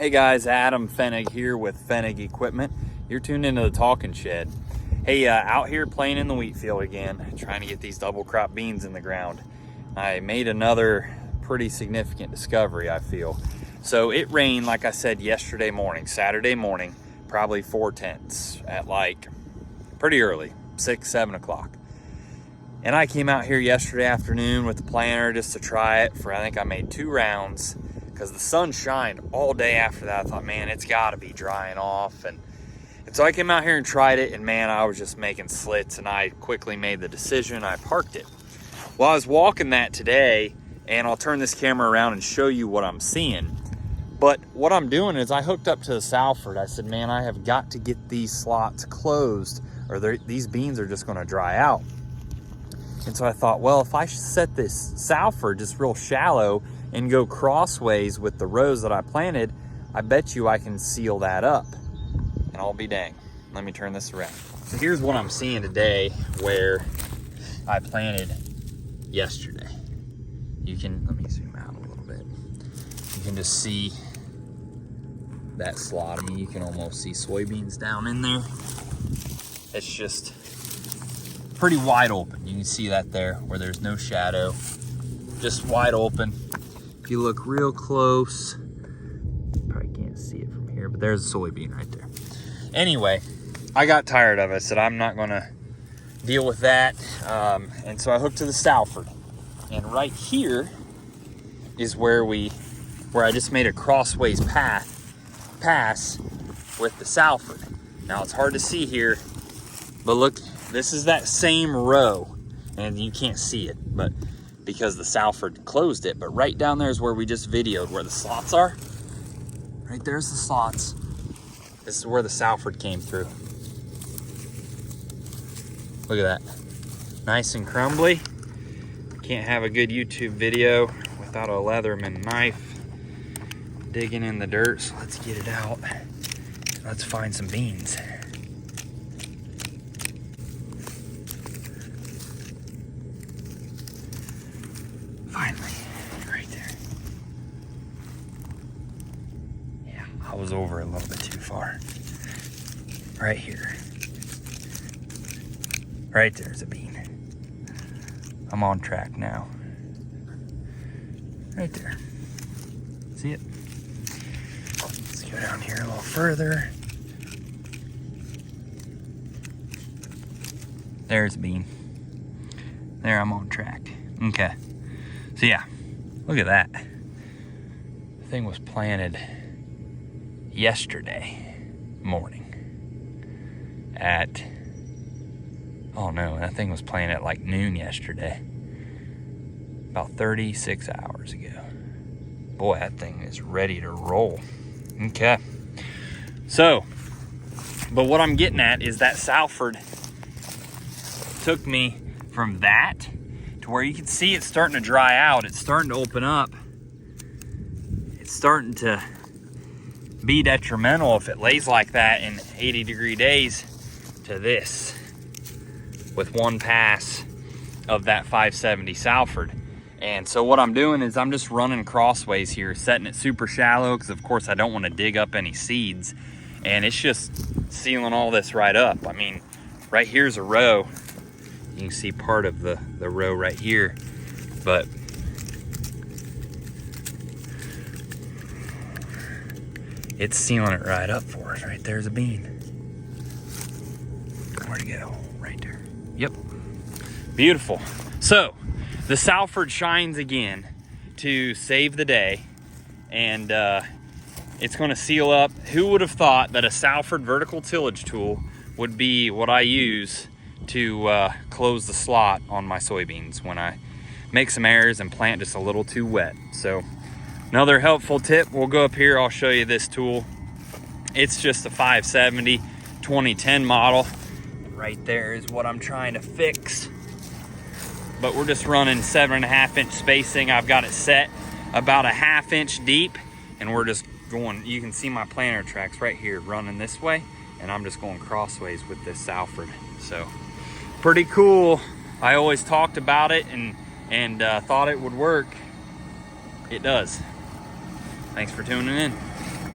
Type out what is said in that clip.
Hey guys, Adam Fennig here with Fennig Equipment. You're tuned into the Talking Shed. Hey, out here playing in the wheat field again, trying to get these double crop beans in the ground. I made another pretty significant discovery, I feel. So it rained, like I said, yesterday morning, Saturday morning, probably 4/10 at like pretty early, 6, 7 o'clock. And I came out here yesterday afternoon with the planter just to try it for, I think I made 2 rounds. Because the sun shined all day after that. I thought, man, it's got to be drying off. And so I came out here and tried it, and man, I was just making slits, and I quickly made the decision. I parked it. Well, I was walking that today, and I'll turn this camera around and show you what I'm seeing. But what I'm doing is I hooked up to the Salford. I said, man, I have got to get these slots closed, or these beans are just going to dry out. And so I thought, well, if I set this Salford just real shallow and go crossways with the rows that I planted, I bet you I can seal that up. And I'll be dang. Let me turn this around. So here's what I'm seeing today where I planted yesterday. You can, let me zoom out a little bit. You can just see that slot. I mean, you can almost see soybeans down in there. It's just pretty wide open. You can see that there where there's no shadow, just wide open. If you look real close, probably can't see it from here, but there's a soybean right there. Anyway, I got tired of it. I said, I'm not gonna deal with that. And so I hooked to the Salford. And right here is where I just made a crossways pass with the Salford. Now it's hard to see here, but look, this is that same row, and you can't see it, but because the Salford closed it. But right down there is where we just videoed, where the slots are. Right there's the slots. This is where the Salford came through. Look at that. Nice and crumbly. Can't have a good YouTube video without a Leatherman knife digging in the dirt. So let's get it out. Let's find some beans. Finally, right there. Yeah, I was over a little bit too far. Right here. Right there's a bean. I'm on track now. Right there. See it? Let's go down here a little further. There's a bean. There, I'm on track. Okay. So yeah, look at that. The thing was planted yesterday morning at, oh no, that thing was planted at like noon yesterday. About 36 hours ago. Boy, that thing is ready to roll. Okay. So, but what I'm getting at is that Salford took me from that to where you can see it's starting to dry out. It's starting to open up. It's starting to be detrimental if it lays like that in 80-degree days to this with one pass of that 570 Salford. And so what I'm doing is I'm just running crossways here, setting it super shallow because of course I don't want to dig up any seeds. And it's just sealing all this right up. I mean, right here's a row. You can see part of the row right here, but it's sealing it right up for us. Right there's a bean. Where'd it go? Right there. Yep. Beautiful. So the Salford shines again to save the day, and it's going to seal up. Who would have thought that a Salford vertical tillage tool would be what I use to close the slot on my soybeans when I make some errors and plant just a little too wet. So another helpful tip, we'll go up here, I'll show you this tool. It's just a 570 2010 model. Right there is what I'm trying to fix. But we're just running 7.5 inch spacing. I've got it set about a 1/2 inch deep, and we're just going, you can see my planter tracks right here running this way, and I'm just going crossways with this Salford. So pretty cool. I always talked about it and thought it would work. It does. Thanks for tuning in.